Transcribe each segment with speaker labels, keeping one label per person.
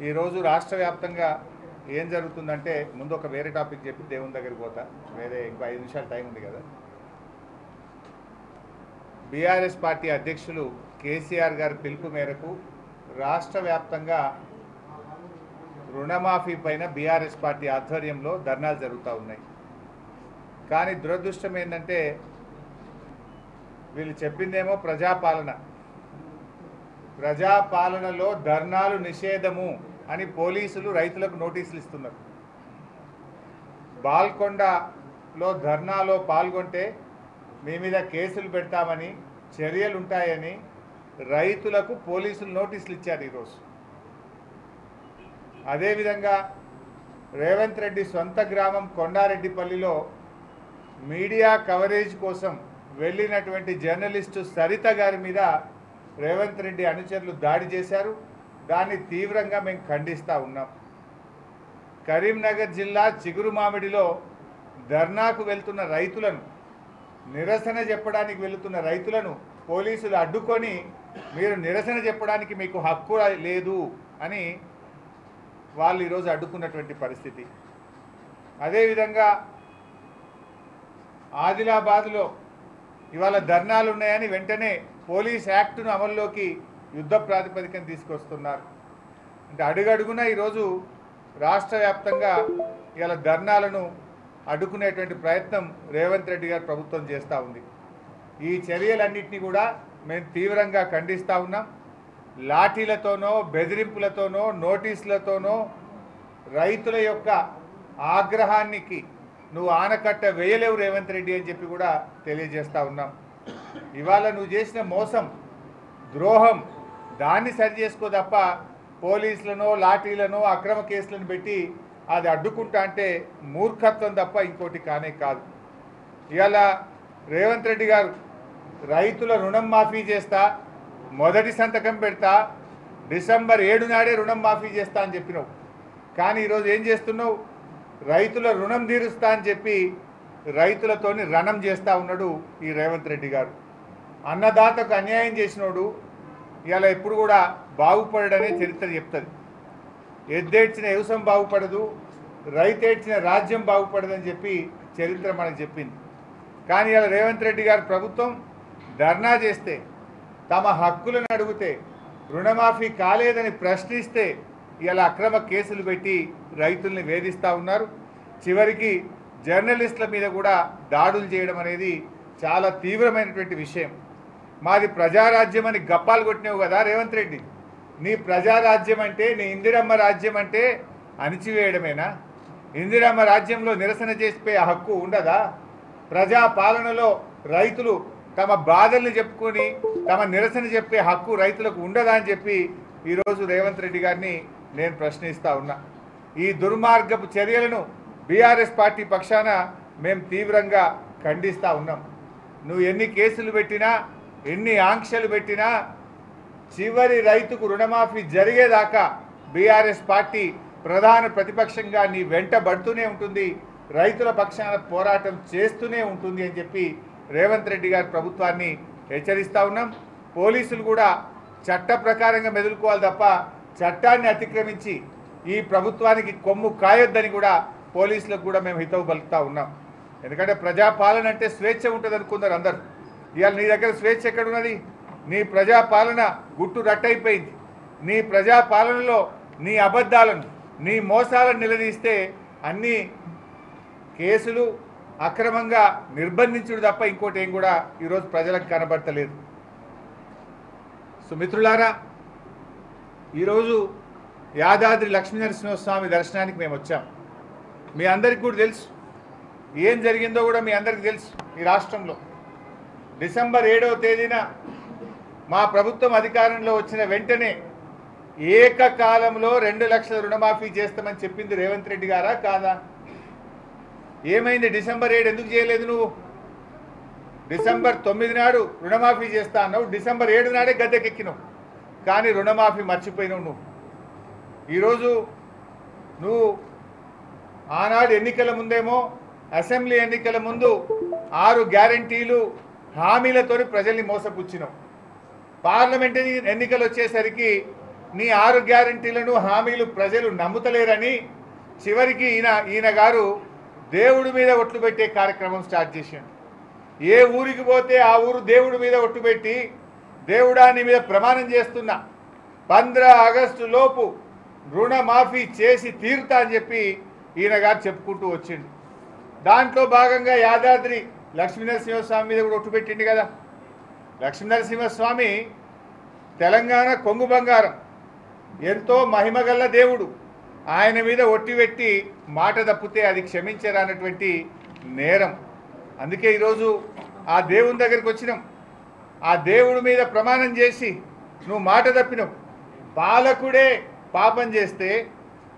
Speaker 1: ఈరోజు రాష్ట్ర వ్యాప్తంగా ఏం జరుగుతుందంటే ముందు ఒక వేరే టాపిక్ చెప్పి దేవుని దగ్గరికి పోతా. వేరే ఇంకో 5 నిమిషాలు టైం ఉంది కదా. బీఆర్ఎస్ పార్టీ అధ్యక్షులు కేసీఆర్ గారి పిలుపు మేరకు రాష్ట్ర వ్యాప్తంగా రుణమాఫీ పైన బీఆర్ఎస్ పార్టీ ఆధ్వర్యంలో ధర్నాలు జరుగుతూ ఉన్నాయి. కానీ దురదృష్టం ఏంటంటే వీళ్ళు చెప్పిందేమో ప్రజాపాలనలో ధర్నాలు నిషేధము అని పోలీసులు రైతులకు నోటీసులు ఇస్తున్నారు. బాల్కొండలో ధర్నాలో పాల్గొంటే మీ మీద కేసులు పెడతామని, చర్యలు ఉంటాయని రైతులకు పోలీసులు నోటీసులు ఇచ్చారు ఈరోజు. అదేవిధంగా రేవంత్ రెడ్డి సొంత గ్రామం కొండారెడ్డిపల్లిలో మీడియా కవరేజ్ కోసం వెళ్ళినటువంటి జర్నలిస్టు సరిత గారి మీద రేవంత్ రెడ్డి అనుచరులు దాడి చేశారు. దాన్ని తీవ్రంగా మేము ఖండిస్తూ ఉన్నాం. కరీంనగర్ జిల్లా చిగురుమామిడిలో ధర్నాకు వెళ్తున్న రైతులను, నిరసన చెప్పడానికి వెళుతున్న రైతులను పోలీసులు అడ్డుకొని మీరు నిరసన చెప్పడానికి మీకు హక్కు లేదు అని వాళ్ళు ఈరోజు అడ్డుకున్నటువంటి పరిస్థితి. అదేవిధంగా ఆదిలాబాద్లో ఇవాళ ధర్నాలు ఉన్నాయని వెంటనే పోలీస్ యాక్టును అమల్లోకి యుద్ధ ప్రాతిపదికన తీసుకొస్తున్నారు. అంటే అడుగడుగున ఈరోజు రాష్ట్ర వ్యాప్తంగా ఇవాళ ధర్నాలను అడ్డుకునేటువంటి ప్రయత్నం రేవంత్ రెడ్డి గారు ప్రభుత్వం చేస్తూ ఉంది. ఈ చర్యలన్నింటినీ కూడా మేము తీవ్రంగా ఖండిస్తూ ఉన్నాం. లాఠీలతోనో, బెదిరింపులతోనో, నోటీసులతోనో రైతుల యొక్క ఆగ్రహానికి నువ్వు ఆనకట్ట వేయలేవు రేవంత్ రెడ్డి అని చెప్పి కూడా తెలియజేస్తూ ఉన్నాం. ఇవాళ నువ్వు చేసిన మోసం, ద్రోహం దాన్ని సరి చేసుకో తప్ప పోలీసులను, లాఠీలను, అక్రమ కేసులను పెట్టి అది అడ్డుకుంటా అంటే మూర్ఖత్వం తప్ప ఇంకోటి కానే కాదు. ఇవాళ రేవంత్ రెడ్డి గారు రైతుల రుణం మాఫీ చేస్తా, మొదటి సంతకం పెడతా, డిసెంబర్ 7 నాడే రుణం మాఫీ చేస్తా అని చెప్పినావు. కానీ ఈరోజు ఏం చేస్తున్నావు? రైతుల రుణం తీరుస్తా అని చెప్పి రైతులతోని రణం చేస్తూ ఉన్నాడు ఈ రేవంత్ రెడ్డి గారు. అన్నదాతకు అన్యాయం చేసినోడు ఇలా ఎప్పుడు కూడా బాగుపడడనే చరిత్ర చెప్తుంది. ఎద్దేడ్చిన వ్యవసాయం బాగుపడదు, రైతేడ్చిన రాజ్యం బాగుపడదని చెప్పి చరిత్ర మనకు చెప్పింది. కానీ ఇలా రేవంత్ రెడ్డి గారు ప్రభుత్వం ధర్నా చేస్తే, తమ హక్కులను అడిగితే, రుణమాఫీ కాలేదని ప్రశ్నిస్తే ఇలా అక్రమ కేసులు పెట్టి రైతుల్ని వేధిస్తూ ఉన్నారు. చివరికి జర్నలిస్టుల మీద కూడా దాడులు చేయడం అనేది చాలా తీవ్రమైనటువంటి విషయం. మాది ప్రజారాజ్యం అని గప్పాలు కొట్టినావు కదా రేవంత్ రెడ్డి. నీ ప్రజారాజ్యం అంటే, నీ ఇందిరమ్మ రాజ్యం అంటే అణిచివేయడమేనా? ఇందిరమ్మ రాజ్యంలో నిరసన చేసే హక్కు ఉండదా? ప్రజాపాలనలో రైతులు తమ బాధల్ని చెప్పుకొని తమ నిరసన చెప్పే హక్కు రైతులకు ఉండదా అని చెప్పి ఈరోజు రేవంత్ రెడ్డి గారిని నేను ప్రశ్నిస్తూ ఉన్నా. ఈ దుర్మార్గపు చర్యలను బీఆర్ఎస్ పార్టీ పక్షాన మేము తీవ్రంగా ఖండిస్తూ ఉన్నాం. నువ్వు ఎన్ని కేసులు పెట్టినా, ఎన్ని ఆంక్షలు పెట్టినా, చివరి రైతుకు రుణమాఫీ జరిగేదాకా బీఆర్ఎస్ పార్టీ ప్రధాన ప్రతిపక్షంగా నీ వెంటబడుతూనే ఉంటుంది, రైతుల పక్షాన పోరాటం చేస్తూనే ఉంటుంది అని చెప్పి రేవంత్ రెడ్డి గారి ప్రభుత్వాన్ని హెచ్చరిస్తూ ఉన్నాం. పోలీసులు కూడా చట్ట ప్రకారంగా మెదులుకోవాలి తప్ప చట్టాన్ని అతిక్రమించి ఈ ప్రభుత్వానికి కొమ్ము కాయొద్దని కూడా పోలీసులకు కూడా మేము హితవు పలుకుతూ ఉన్నాం. ఎందుకంటే ప్రజాపాలన అంటే స్వేచ్ఛ ఉంటుంది అనుకున్నారు అందరు. ఇవాళ నీ దగ్గర స్వేచ్ఛ ఎక్కడున్నది? నీ ప్రజాపాలన గుట్టు రట్టయిపోయింది. నీ ప్రజాపాలనలో నీ అబద్ధాలను, నీ మోసాలను నిలదీస్తే అన్ని కేసులు, అక్రమంగా నిర్బంధించుడు తప్ప ఇంకోటి ఏం కూడా ఈరోజు ప్రజలకు కనబడతలేదు. సో మిత్రులారా, ఈరోజు యాదాద్రి లక్ష్మీనరసింహస్వామి దర్శనానికి మేము వచ్చాం. మీ అందరికీ కూడా తెలుసు ఏం జరిగిందో కూడా మీ అందరికీ తెలుసు. ఈ రాష్ట్రంలో డిసెంబర్ 7వ తేదీన మా ప్రభుత్వం అధికారంలో వచ్చిన వెంటనే ఏకకాలంలో 2 లక్షల రుణమాఫీ చేస్తామని చెప్పింది రేవంత్ రెడ్డి గారా కాదా? ఏమైంది? డిసెంబర్ 7 ఎందుకు చేయలేదు నువ్వు? డిసెంబర్ 9 నాడు రుణమాఫీ చేస్తా అన్నావు, డిసెంబర్ 7 నాడే గద్దెకెక్కినావు. కానీ రుణమాఫీ మర్చిపోయినావు నువ్వు. ఈరోజు నువ్వు ఆనాడు ఎన్నికల ముందేమో, అసెంబ్లీ ఎన్నికల ముందు 6 గ్యారంటీలు హామీలతో ప్రజల్ని మోసపుచ్చినావు. పార్లమెంటరీ ఎన్నికలు వచ్చేసరికి నీ 6 గ్యారెంటీలను హామీలు ప్రజలు నమ్ముతలేరని చివరికి ఈయన గారు దేవుడి మీద ఒట్లు పెట్టే కార్యక్రమం స్టార్ట్ చేశాడు. ఏ ఊరికి పోతే ఆ ఊరు దేవుడి మీద ఒట్టు పెట్టి దేవుడా నీ మీద ప్రమాణం చేస్తున్నా 15 ఆగస్టు లోపు రుణమాఫీ చేసి తీరుతా అని చెప్పి ఈయన గారు చెప్పుకుంటూ వచ్చిండు. దాంట్లో భాగంగా యాదాద్రి లక్ష్మీనరసింహస్వామి మీద కూడా ఒట్టు పెట్టిండు కదా. లక్ష్మీనరసింహస్వామి తెలంగాణ కొంగు బంగారం, ఎంతో మహిమగల్ల దేవుడు. ఆయన మీద ఒట్టి పెట్టి మాట తప్పితే అది క్షమించరానటువంటి నేరం. అందుకే ఈరోజు ఆ దేవుని దగ్గరికి వచ్చినాం. ఆ దేవుడి మీద ప్రమాణం చేసి నువ్వు మాట తప్పినావు, పాలకుడే పాపం చేస్తే,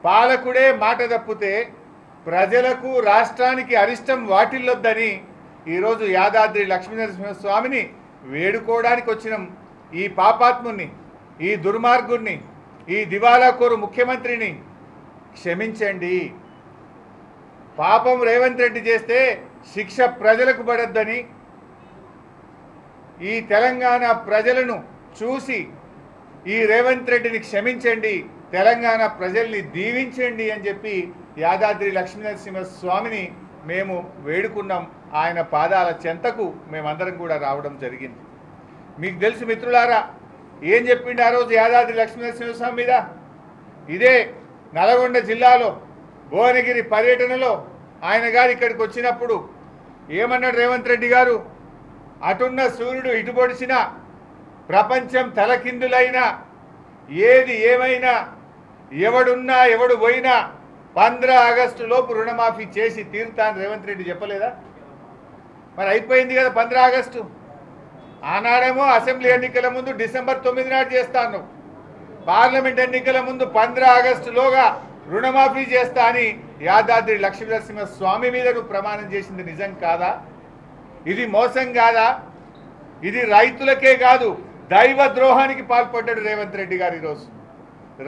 Speaker 1: పాలకుడే మాట తప్పితే ప్రజలకు రాష్ట్రానికి అరిష్టం వాటిల్లొద్దని ఈరోజు యాదాద్రి లక్ష్మీనరసింహస్వామిని వేడుకోవడానికి వచ్చినాం. ఈ పాపాత్ముని, ఈ దుర్మార్గుణ్ణి, ఈ దివాలాకోరు ముఖ్యమంత్రిని క్షమించండి. పాపం రేవంత్ రెడ్డి చేస్తే శిక్ష ప్రజలకు పడొద్దని, ఈ తెలంగాణ ప్రజలను చూసి ఈ రేవంత్ రెడ్డిని క్షమించండి, తెలంగాణ ప్రజల్ని దీవించండి అని చెప్పి యాదాద్రి లక్ష్మీనరసింహస్వామిని మేము వేడుకున్నాం. ఆయన పాదాల చెంతకు మేమందరం కూడా రావడం జరిగింది. మీకు తెలుసు మిత్రులారా, ఏం చెప్పిండు ఆ రోజు యాదాద్రి లక్ష్మీనరసింహస్వామి మీద? ఇదే నల్గొండ జిల్లాలో భువనగిరి పర్యటనలో ఆయన గారు ఇక్కడికి వచ్చినప్పుడు ఏమన్నాడు రేవంత్ రెడ్డి గారు? అటున్న సూర్యుడు ఇటు పొడిచినా, ప్రపంచం తలకిందులైనా, ఏది ఏమైనా, ఎవడున్నా ఎవడు పోయినా 15 ఆగస్టు లోపు రుణమాఫీ చేసి తీరుతాను రేవంత్ రెడ్డి చెప్పలేదా? మరి అయిపోయింది కదా 15 ఆగస్టు. ఆనాడేమో అసెంబ్లీ ఎన్నికల ముందు డిసెంబర్ 9 నాడు చేస్తాను, పార్లమెంట్ ఎన్నికల ముందు 15 ఆగస్టులోగా రుణమాఫీ చేస్తా అని యాదాద్రి లక్ష్మీనరసింహస్వామి మీద నువ్వు ప్రమాణం చేసింది నిజం కాదా? ఇది మోసం కాదా? ఇది రైతులకే కాదు, దైవ ద్రోహానికి పాల్పడ్డాడు రేవంత్ రెడ్డి గారు. ఈరోజు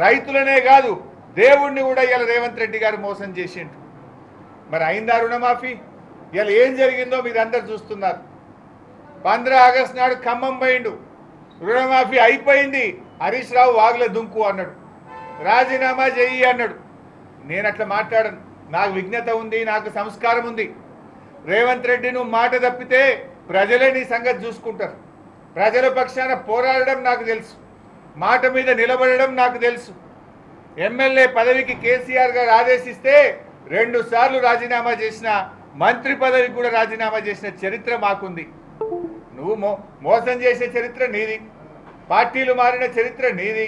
Speaker 1: రైతులనే కాదు, దేవుణ్ణి కూడా ఇలా రేవంత్ రెడ్డి గారు మోసం చేసిండు. మరి అయిందా రుణమాఫీ? ఇలా ఏం జరిగిందో మీరు అందరు చూస్తున్నారు. 15 ఆగస్టు నాడు ఖమ్మం పోయిండు, రుణమాఫీ అయిపోయింది, హరీష్ రావు వాగుల దుంకు అన్నాడు, రాజీనామా చెయ్యి అన్నాడు. నేను అట్లా మాట్లాడను, నాకు విజ్ఞత ఉంది, నాకు సంస్కారం ఉంది. రేవంత్ రెడ్డి నువ్వు మాట తప్పితే ప్రజలే నీ సంగతి చూసుకుంటారు. ప్రజల పక్షాన పోరాడడం నాకు తెలుసు, మాట మీద నిలబడడం నాకు తెలుసు. ఎమ్మెల్యే పదవికి కేసీఆర్ గారు ఆదేశిస్తే 2 సార్లు రాజీనామా చేసిన, మంత్రి పదవికి కూడా రాజీనామా చేసిన చరిత్ర మాకుంది. నువ్వు మోసం చేసే చరిత్ర నీది, పార్టీలు మారిన చరిత్ర నీది,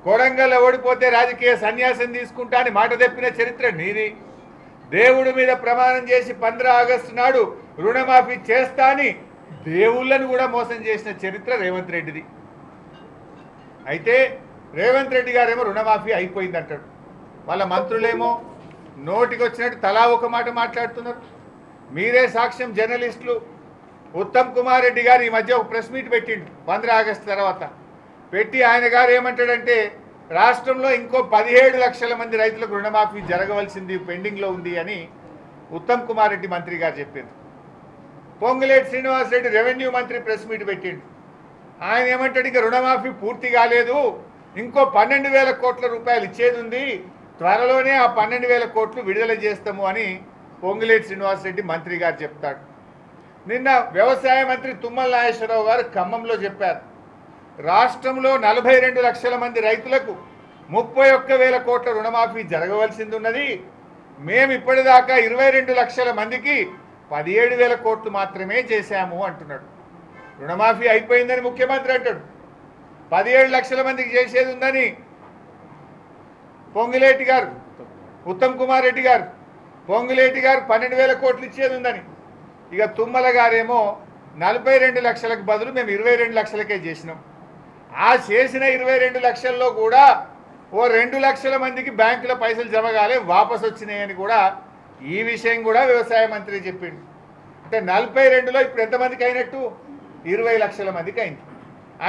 Speaker 1: కొడంగల్లో ఓడిపోతే రాజకీయ సన్యాసం తీసుకుంటా అని మాట తప్పిన చరిత్ర నీది, దేవుడి మీద ప్రమాణం చేసి 15 ఆగస్టు నాడు రుణమాఫీ చేస్తా అని దేవుళ్ళను కూడా మోసం చేసిన చరిత్ర రేవంత్ రెడ్డిది. అయితే రేవంత్ రెడ్డి గారేమో రుణమాఫీ అయిపోయింది అంటాడు, వాళ్ళ మంత్రులేమో నోటికి వచ్చినట్టు తలా ఒక మాట మాట్లాడుతున్నారు. మీరే సాక్ష్యం. జర్నలిస్టులు ఉత్తమ్ కుమార్ రెడ్డి గారు ఈ మధ్య ఒక ప్రెస్ మీట్ పెట్టిండు 15 ఆగస్టు తర్వాత. పెట్టి ఆయన గారు ఏమంటాడంటే, రాష్ట్రంలో ఇంకో 17 లక్షల మంది రైతులకు రుణమాఫీ జరగవలసింది, పెండింగ్లో ఉంది అని ఉత్తమ్ కుమార్ రెడ్డి మంత్రి గారు చెప్పారు. పొంగులేటి శ్రీనివాసరెడ్డి రెవెన్యూ మంత్రి ప్రెస్ మీట్ పెట్టిండు. ఆయన ఏమంటాడు, ఇక రుణమాఫీ పూర్తి కాలేదు, ఇంకో 12,000 కోట్ల రూపాయలు ఇచ్చేది ఉంది, త్వరలోనే ఆ 12,000 కోట్లు విడుదల చేస్తాము అని పొంగులేటి శ్రీనివాసరెడ్డి మంత్రి గారు చెప్తాడు. నిన్న వ్యవసాయ మంత్రి తుమ్మల నాగేశ్వరరావు గారు ఖమ్మంలో చెప్పారు, రాష్ట్రంలో 42 లక్షల మంది రైతులకు 31,000 కోట్ల రుణమాఫీ జరగవలసింది ఉన్నది, మేము ఇప్పటిదాకా 22 లక్షల మందికి 17,000 కోట్లు మాత్రమే చేశాము అంటున్నాడు. రుణమాఫీ అయిపోయిందని ముఖ్యమంత్రి అంటాడు, 17 లక్షల మందికి చేసేది ఉందని పొంగులేటి గారు, ఉత్తమ్ కుమార్ రెడ్డి గారు, పొంగులేటి గారు 12,000 కోట్లు ఇచ్చేది ఉందని. ఇక తుమ్మల గారేమో 42 లక్షలకు బదులు మేము 22 లక్షలకే చేసినాం. ఆ చేసిన 22 లక్షల్లో కూడా ఓ 2 లక్షల మందికి బ్యాంకులో పైసలు జమ కాలే, వాపసు వచ్చినాయని కూడా ఈ విషయం కూడా వ్యవసాయ మంత్రి చెప్పిండు. అంటే 42లో ఇప్పుడు ఎంతమందికి అయినట్టు? 20 లక్షల మందికి అయింది.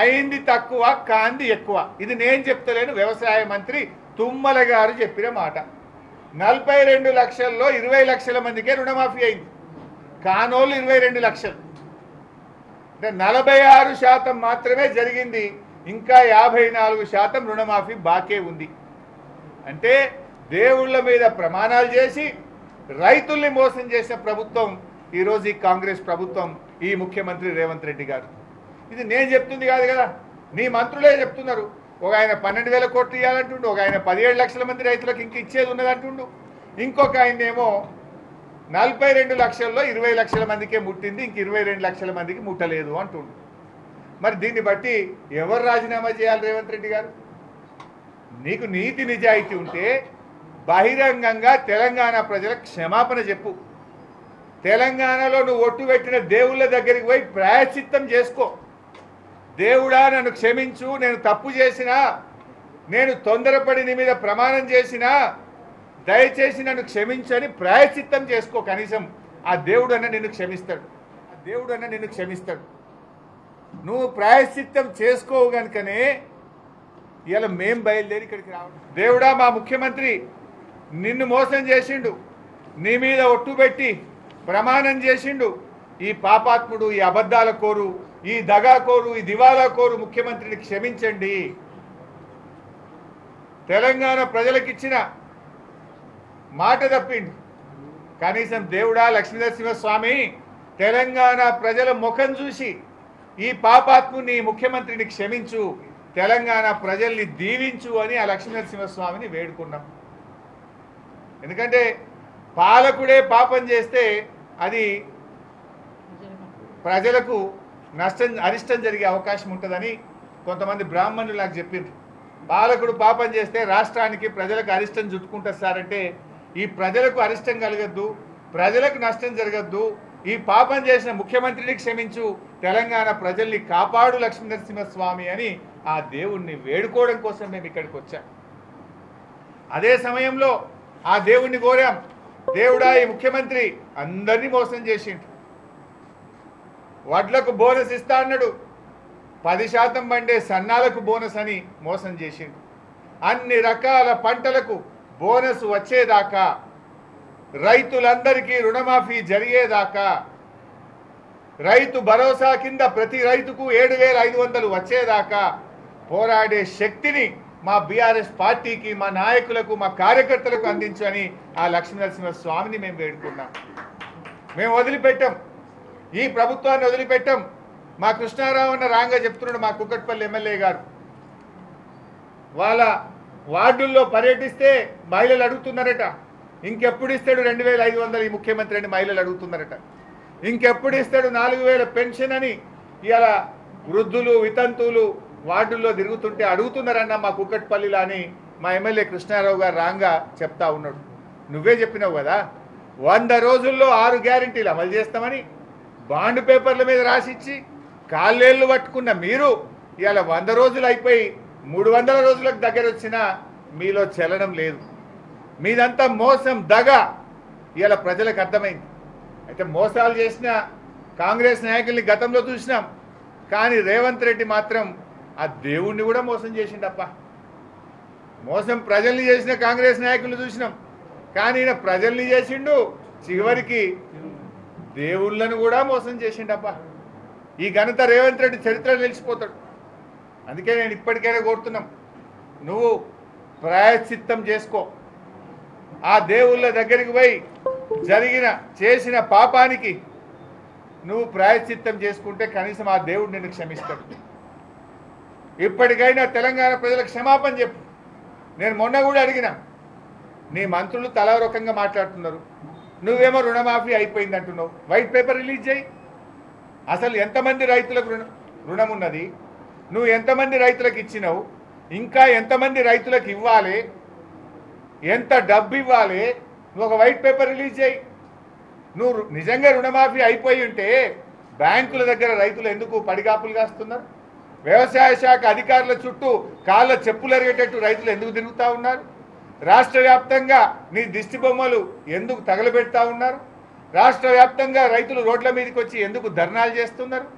Speaker 1: అయింది తక్కువ, కాంది ఎక్కువ. ఇది నేను చెప్తలేను, వ్యవసాయ మంత్రి తుమ్మల గారు చెప్పిన మాట. 42 లక్షల్లో 20 లక్షల మందికే రుణమాఫీ అయింది, కానోళ్ళు 22 లక్షలు. అంటే 46% మాత్రమే జరిగింది. ఇంకా 54% రుణమాఫీ బాకే ఉంది. అంటే దేవుళ్ళ మీద ప్రమాణాలు చేసి రైతుల్ని మోసం చేసిన ప్రభుత్వం ఈరోజు ఈ కాంగ్రెస్ ప్రభుత్వం, ఈ ముఖ్యమంత్రి రేవంత్ రెడ్డి గారు. ఇది నేను చెప్తుంది కాదు కదా, నీ మంత్రులే చెప్తున్నారు. ఒక ఆయన 12,000 కోట్లు ఇవ్వాలంటుండు, ఒక ఆయన 17 లక్షల మంది రైతులకు ఇంక ఇచ్చేది ఉన్నదంటుండు, ఇంకొక ఆయనేమో 42 లక్షల్లో 20 లక్షల మందికే ముట్టింది, ఇంక 22 లక్షల మందికి ముట్టలేదు అంటుండు. మరి దీన్ని బట్టి ఎవరు రాజీనామా చేయాలి రేవంత్ రెడ్డి గారు? నీకు నీతి నిజాయితీ ఉంటే బహిరంగంగా తెలంగాణ ప్రజలకు క్షమాపణ చెప్పు. తెలంగాణలో నువ్వు ఒట్టు పెట్టిన దేవుళ్ళ దగ్గరికి పోయి ప్రాయశ్చిత్తం చేసుకో. దేవుడా నన్ను క్షమించు, నేను తప్పు చేసినా, నేను తొందరపడి నీ మీద ప్రమాణం చేసినా దయచేసి నన్ను క్షమించని ప్రాయశ్చిత్తం చేసుకో. కనీసం ఆ దేవుడు అన్న నిన్ను క్షమిస్తాడు, ఆ దేవుడు అన్న నిన్ను క్షమిస్తాడు. నువ్వు ప్రాయశ్చిత్తం చేసుకోవు కనుకనే ఇలా మేం బయలుదేరి ఇక్కడికి రావడం. దేవుడా మా ముఖ్యమంత్రి నిన్ను మోసం చేసిండు, నీ మీద ఒట్టు పెట్టి ప్రమాణం చేసిండు. ఈ పాపాత్ముడు, ఈ అబద్ధాల కోరు, ఈ దగాకోరు, ఈ దివాలా కోరు ముఖ్యమంత్రిని క్షమించండి. తెలంగాణ ప్రజలకిచ్చిన మాట తప్పిండు. కనీసం దేవుడా లక్ష్మీనరసింహస్వామి తెలంగాణ ప్రజల ముఖం చూసి ఈ పాపాత్ముని ముఖ్యమంత్రిని క్షమించు, తెలంగాణ ప్రజల్ని దీవించు అని ఆ లక్ష్మీనరసింహస్వామిని వేడుకున్నాం. ఎందుకంటే పాలకుడే పాపం చేస్తే అది ప్రజలకు అరిష్టం జరిగే అవకాశం ఉంటుందని కొంతమంది బ్రాహ్మణులు నాకు చెప్పిండ్రు. పాలకుడు పాపం చేస్తే రాష్ట్రానికి ప్రజలకు అరిష్టం చుట్టుకుంటారు సార్ అంటే, ఈ ప్రజలకు అరిష్టం కలగద్దు, ప్రజలకు నష్టం జరగద్దు, ఈ పాపం చేసిన ముఖ్యమంత్రిని క్షమించు, తెలంగాణ ప్రజల్ని కాపాడు లక్ష్మీనరసింహస్వామి అని ఆ దేవుణ్ణి వేడుకోవడం కోసం మేము ఇక్కడికి వచ్చాం. అదే సమయంలో ఆ దేవుణ్ణి కోరాం, దేవుడా ఈ ముఖ్యమంత్రి అందరినీ మోసం చేసిండు. వడ్లకు బోనస్ ఇస్తా అన్నాడు, 10% పండే సన్నాలకు బోనస్ అని మోసం చేసిండు. అన్ని రకాల పంటలకు బోనస్ వచ్చేదాకా, రైతులందరికీ రుణమాఫీ జరిగేదాకా, రైతు భరోసా కింద ప్రతి రైతుకు 7,500 వచ్చేదాకా పోరాడే శక్తిని మా బీఆర్ఎస్ పార్టీకి, మా నాయకులకు, మా కార్యకర్తలకు అందించని ఆ లక్ష్మీనరసింహస్వామిని మేము వేడుకున్నాం. మేము వదిలిపెట్టాం, ఈ ప్రభుత్వాన్ని వదిలిపెట్టాం. మా కృష్ణారావు అన్న రాంగా చెప్తున్నాడు, మా కుక్కట్పల్లి ఎమ్మెల్యే గారు వాళ్ళ వార్డుల్లో పర్యటిస్తే మహిళలు అడుగుతున్నారట, ఇంకెప్పుడు ఇస్తాడు 2,500 ఈ ముఖ్యమంత్రి అని మహిళలు అడుగుతున్నారట. ఇంకెప్పుడు ఇస్తాడు 4,000 పెన్షన్ అని ఇవాళ వృద్ధులు, వితంతువులు వార్డుల్లో తిరుగుతుంటే అడుగుతున్నారన్న మా కుక్కట్పల్లిలో అని మా ఎమ్మెల్యే కృష్ణారావు గారు రాంగా చెప్తా ఉన్నాడు. నువ్వే చెప్పినావు కదా 100 రోజుల్లో 6 గ్యారెంటీలు అమలు చేస్తామని బాండ్ పేపర్ల మీద రాసిచ్చి కాళ్ళేళ్లు పట్టుకున్న మీరు ఇవాళ 100 రోజులు అయిపోయి 300 రోజులకు దగ్గర వచ్చినా మీలో చలనం లేదు. మీదంతా మోసం, దగ ఇవాళ ప్రజలకు అర్థమైంది. అయితే మోసాలు చేసిన కాంగ్రెస్ నాయకుల్ని గతంలో చూసినాం, కానీ రేవంత్ రెడ్డి మాత్రం ఆ దేవుణ్ణి కూడా మోసం చేసిండప్ప. మోసం ప్రజల్ని చేసిన కాంగ్రెస్ నాయకులు చూసినాం, కానీ ఈయన ప్రజల్ని చేసిండు, చివరికి దేవుళ్ళను కూడా మోసం చేసిండప్ప. ఈ ఘనత రేవంత్ రెడ్డి చరిత్ర నిలిచిపోతాడు. అందుకే నేను ఇప్పటికైనా కోరుతున్నాం, నువ్వు ప్రాయశ్చిత్తం చేసుకో. ఆ దేవుళ్ళ దగ్గరికి పోయి చేసిన పాపానికి నువ్వు ప్రాయశ్చిత్తం చేసుకుంటే కనీసం ఆ దేవుడు నిన్ను క్షమిస్తాడు. ఇప్పటికైనా తెలంగాణ ప్రజలకు క్షమాపణ చెప్పు. నేను మొన్న కూడా అడిగినా, నీ మంత్రులు తలా రకంగా మాట్లాడుతున్నారు, నువ్వేమో రుణమాఫీ అయిపోయింది అంటున్నావు. వైట్ పేపర్ రిలీజ్ చేయి. అసలు ఎంతమంది రైతులకు రుణం ఉన్నది, నువ్వు ఎంతమంది రైతులకు ఇచ్చినావు, ఇంకా ఎంతమంది రైతులకు ఇవ్వాలి, ఎంత డబ్బు ఇవ్వాలి, నువ్వు ఒక వైట్ పేపర్ రిలీజ్ చేయి. నువ్వు నిజంగా రుణమాఫీ అయిపోయి ఉంటే బ్యాంకుల దగ్గర రైతులు ఎందుకు పడిగాపులు కాస్తున్నారు? వ్యవసాయ శాఖ అధికారుల చుట్టూ కాళ్ళ చెప్పులు ఎరిగేటట్టు రైతులు ఎందుకు తిరుగుతూ ఉన్నారు? రాష్ట్ర వ్యాప్తంగా నీ దిష్టి బొమ్మలు ఎందుకు తగలబెడతా ఉన్నారు? రాష్ట్ర వ్యాప్తంగా రైతులు రోడ్ల మీదకి వచ్చి ఎందుకు ధర్నాలు చేస్తున్నారు?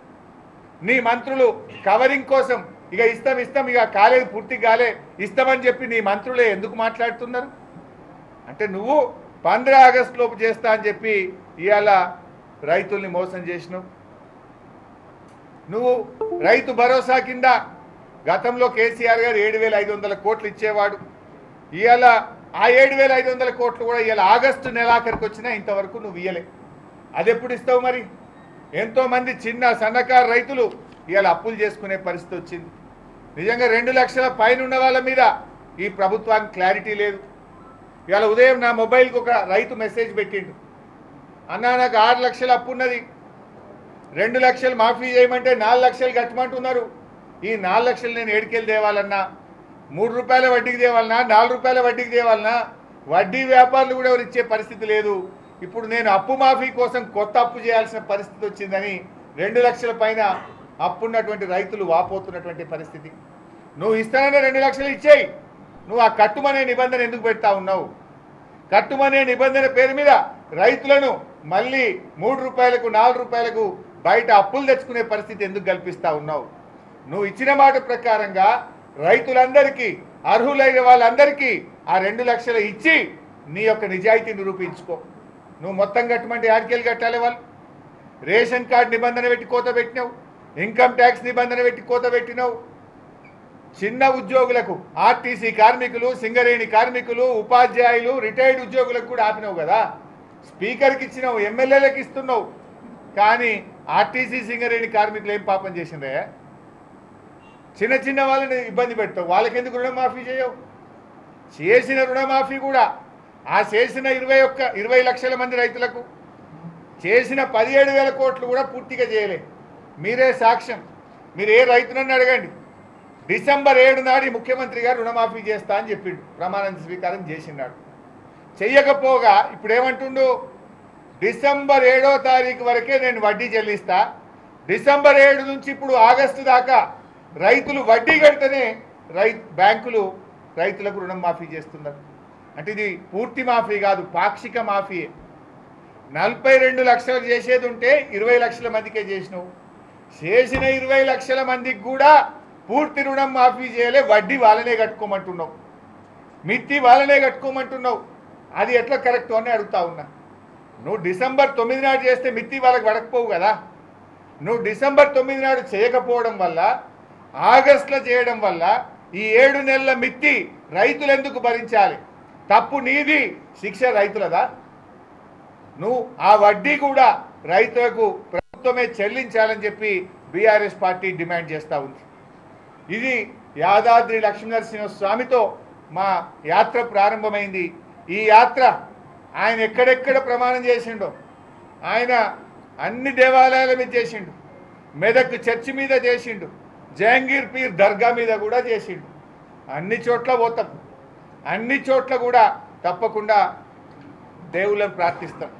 Speaker 1: నీ మంత్రులు కవరింగ్ కోసం ఇక ఇస్తాం ఇక కాలేదు, పూర్తి కాలే, ఇస్తామని చెప్పి నీ మంత్రులే ఎందుకు మాట్లాడుతున్నారు? అంటే నువ్వు 15 ఆగస్టు లోపు చేస్తా అని చెప్పి ఇవాళ రైతుల్ని మోసం చేసినావు. నువ్వు రైతు భరోసా కింద గతంలో కేసీఆర్ గారు 7,500 కోట్లు ఇచ్చేవాడు. ఇవాళ ఆ 7,500 కోట్లు కూడా ఇవాళ ఆగస్టు నెలాఖరికి వచ్చినా ఇంతవరకు నువ్వు ఇయ్యలే. అది ఎప్పుడు ఇస్తావు మరి? ఎంతోమంది చిన్న సన్నకారు రైతులు ఇవాళ అప్పులు చేసుకునే పరిస్థితి వచ్చింది. నిజంగా 2 లక్షల పైన ఉన్న వాళ్ళ మీద ఈ ప్రభుత్వానికి క్లారిటీ లేదు. ఇవాళ ఉదయం నా మొబైల్కి ఒక రైతు మెసేజ్ పెట్టిండు, అన్నా నాకు 6 లక్షల అప్పు ఉన్నది, 2 లక్షలు మాఫీ చేయమంటే 4 లక్షలు కట్టమంటున్నారు. ఈ 4 లక్షలు నేను ఏడుకెళ్ళి తేవాలన్నా, 3 రూపాయల వడ్డీకి తేవాలన్నా, 4 రూపాయల వడ్డీకి తేవాలన్నా, వడ్డీ వ్యాపారులు కూడా ఎవరు ఇచ్చే పరిస్థితి లేదు. ఇప్పుడు నేను అప్పు మాఫీ కోసం కొత్త అప్పు చేయాల్సిన పరిస్థితి వచ్చిందని 2 లక్షల పైన అప్పున్నటువంటి రైతులు వాపోతున్నటువంటి పరిస్థితి. నువ్వు ఇస్తాననే 2 లక్షలు ఇచ్చేయి, నువ్వు ఆ కట్టుమనే నిబంధన ఎందుకు పెడతా ఉన్నావు? కట్టుమనే నిబంధన పేరు మీద రైతులను మళ్ళీ 3 రూపాయలకు 4 రూపాయలకు బయట అప్పులు తెచ్చుకునే పరిస్థితి ఎందుకు కల్పిస్తా ఉన్నావు? నువ్వు ఇచ్చిన మాట ప్రకారంగా రైతులందరికీ, అర్హులైన వాళ్ళందరికీ ఆ 2 లక్షలు ఇచ్చి నీ యొక్క నిజాయితీ నిరూపించుకో. నువ్వు మొత్తం కట్టమంటే ఆడికెళ్ళి కట్టాలి. వాళ్ళు రేషన్ కార్డు నిబంధన పెట్టి కోత పెట్టినావు, ఇన్కమ్ ట్యాక్స్ నిబంధన పెట్టి కోత పెట్టినావు. చిన్న ఉద్యోగులకు, ఆర్టీసీ కార్మికులు, సింగరేణి కార్మికులు, ఉపాధ్యాయులు, రిటైర్డ్ ఉద్యోగులకు కూడా ఆపినావు కదా. స్పీకర్కి ఇచ్చినావు, ఎమ్మెల్యేలకు ఇస్తున్నావు, కానీ ఆర్టీసీ సింగరేణి కార్మికులు ఏం పాపం చేసిందే? చిన్న చిన్న వాళ్ళని ఇబ్బంది పెడతావు, వాళ్ళకెందుకు రుణమాఫీ చేయవు? చేసిన రుణమాఫీ కూడా ఆ చేసిన 20 లక్షల మంది రైతులకు చేసిన 17,000 కోట్లు కూడా పూర్తిగా చేయలే. మీరే సాక్ష్యం. మీరు ఏ రైతునని అడగండి. డిసెంబర్ 7 నాడు ముఖ్యమంత్రి గారు రుణమాఫీ చేస్తా అని చెప్పిండు, ప్రమాణ స్వీకారం చేసినాడు. చెయ్యకపోగా ఇప్పుడు ఏమంటుండు? డిసెంబర్ 7వ తారీఖు వరకే నేను వడ్డీ చెల్లిస్తా, డిసెంబర్ 7 నుంచి ఇప్పుడు ఆగస్టు దాకా రైతులు వడ్డీ కడితేనే బ్యాంకులు రైతులకు రుణం మాఫీ చేస్తున్నారు. అంటే ఇది పూర్తి మాఫీ కాదు, పాక్షిక మాఫీ. 42 లక్షలు చేసేది ఉంటే 20 లక్షల మందికే చేసినావు. చేసిన 20 లక్షల మందికి కూడా పూర్తి రుణం మాఫీ చేయలే, వడ్డీ వాళ్ళనే కట్టుకోమంటున్నావు, మిత్తి వాళ్ళనే కట్టుకోమంటున్నావు. అది ఎట్లా కరెక్ట్ అని అడుగుతా ఉన్నా. నువ్వు డిసెంబర్ 9 నాడు చేస్తే మిత్తి వాళ్ళకి పడకపోవు కదా. నువ్వు డిసెంబర్ 9 నాడు చేయకపోవడం వల్ల, ఆగస్టులో చేయడం వల్ల ఈ 7 నెలల మిత్తి రైతులు ఎందుకు భరించాలి? తప్పు నీది, శిక్ష రైతులదా? నువ్వు ఆ వడ్డీ కూడా రైతులకు ప్రభుత్వమే చెల్లించాలని చెప్పి బీఆర్ఎస్ పార్టీ డిమాండ్ చేస్తూ ఉంది. ఇది యాదాద్రి లక్ష్మీనరసింహస్వామితో మా యాత్ర ప్రారంభమైంది. ఈ యాత్ర ఆయన ఎక్కడెక్కడ ప్రమాణం చేసిండో, ఆయన అన్ని దేవాలయాల మీద చేసిండు, మెదక్ చర్చి మీద చేసిండు, జహంగీర్ పీర్ దర్గా మీద కూడా చేసిండు. అన్ని చోట్ల పోతాం, అన్ని చోట్ల కూడా తప్పకుండా దేవుళ్ళని ప్రార్థిస్తాం.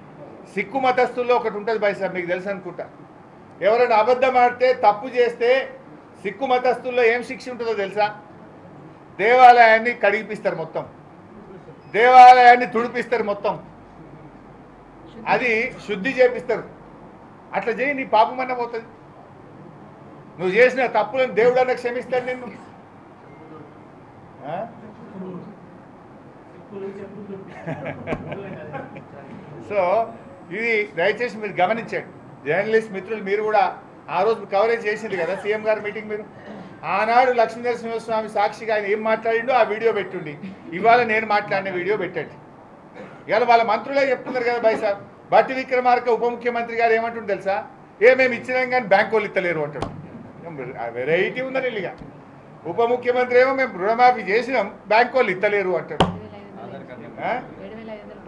Speaker 1: సిక్కు మతస్థుల్లో ఒకటి ఉంటుంది బైసాబ్, మీకు తెలుసు అనుకుంటా. ఎవరైనా అబద్ధం ఆడితే, తప్పు చేస్తే సిక్కు మతస్థుల్లో ఏం శిక్ష ఉంటుందో తెలుసా? దేవాలయాన్ని కడిగిపిస్తారు, మొత్తం దేవాలయాన్ని తుడిపిస్తారు, మొత్తం అది శుద్ధి చేపిస్తారు. అట్లా చేయి, నీ పాపమన్న పోతుంది. నువ్వు చేసిన తప్పులను దేవుడు అన్న క్షమిస్తాడు నిన్ను. సో ఇది దయచేసి మీరు గమనించండి. జర్నలిస్ట్ మిత్రులు మీరు కూడా ఆ రోజు కవరేజ్ చేసింది కదా సీఎం గారి మీటింగ్. మీరు ఆనాడు లక్ష్మీనరసింహస్వామి సాక్షిగా ఆయన ఏం మాట్లాడిండో ఆ వీడియో పెట్టుండి, ఇవాళ నేను మాట్లాడిన వీడియో పెట్టండి. ఇవాళ వాళ్ళ మంత్రులే చెప్తున్నారు కదా బై సార్. బట్టి విక్రమార్క ఉప ముఖ్యమంత్రి గారు ఏమంటుంది తెలుసా? మేము ఇచ్చినాం కానీ బ్యాంకు వాళ్ళు ఇస్తలేరు అంటాడు. వెరైటీ ఉందని ఇల్లుగా. ఉప ముఖ్యమంత్రి ఏమో మేము రుణమాఫీ చేసినాం, బ్యాంకు వాళ్ళు ఇస్తలేరు అంటాడు.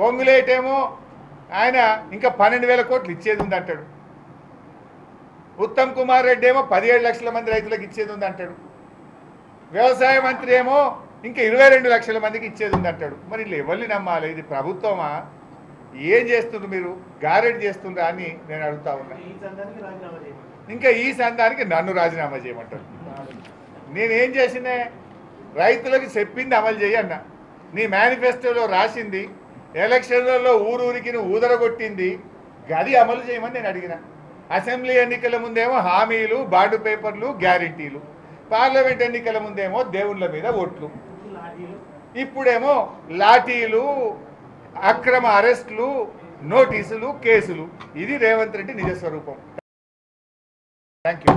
Speaker 1: పొంగులేటేమో ఆయన ఇంకా 12,000 కోట్లు ఇచ్చేది ఉంది అంటాడు. ఉత్తమ్ కుమార్ రెడ్డి ఏమో 17 లక్షల మంది రైతులకు ఇచ్చేది ఉంది అంటాడు. వ్యవసాయ మంత్రి ఏమో ఇంకా 22 లక్షల మందికి ఇచ్చేది ఉంది అంటాడు. మరి వీళ్ళు ఎవరిని నమ్మాలి? ఇది ప్రభుత్వమా? ఏం చేస్తుండ్రు మీరు? గారెడ్ చేస్తుండ్రా అని నేను అడుగుతా ఉన్నా. ఇంకా ఈ సందానికి నన్ను రాజీనామా చేయమంటారు. నేనేం చేసినా రైతులకు చెప్పింది అమలు చేయన్న. నీ మేనిఫెస్టోలో రాసింది, ఎలక్షన్లలో ఊరూరికి నువ్వు ఊదరగొట్టింది, గది అమలు చేయమని నేను అడిగిన. అసెంబ్లీ ఎన్నికల ముందేమో హామీలు, బాండ్ పేపర్లు, గ్యారెంటీలు. పార్లమెంట్ ఎన్నికల ముందేమో దేవుళ్ళ మీద ఓట్లు, ఇప్పుడేమో లాఠీలు, అక్రమ అరెస్టులు, నోటీసులు, కేసులు. ఇది రేవంత్ రెడ్డి నిజస్వరూపం. Thank you.